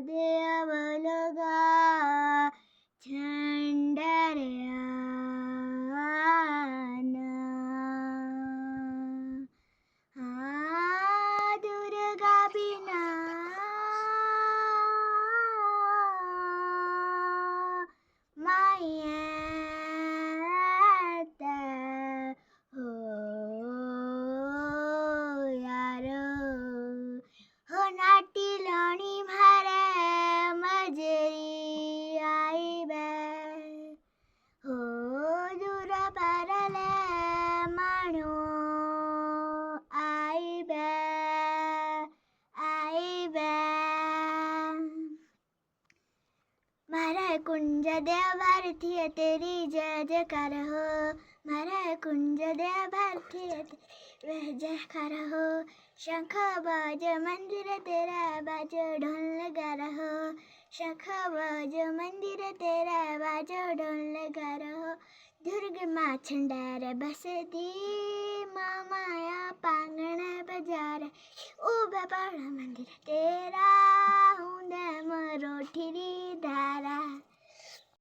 देवलगा झंडरयाना दुर्गा बिना मायाता हो यारो हो नाटी लणी मारे मजरी आईबे हो दूर परले माणो आईबे आईबे मारा कुंज देव भारतीय तेरी जय जयकार हो मारा कुंज देव भारतीय तेरी जय जयकार हो शंख बाज मंदिर तेरा बाजो ढोल लगा रहो शंख बाज मंदिर तेरा बाजो ढोल लगा रहो दुर्ग माँ छंडार बसती माया पांगण बाजार उभा पड़ा मंदिर तेरा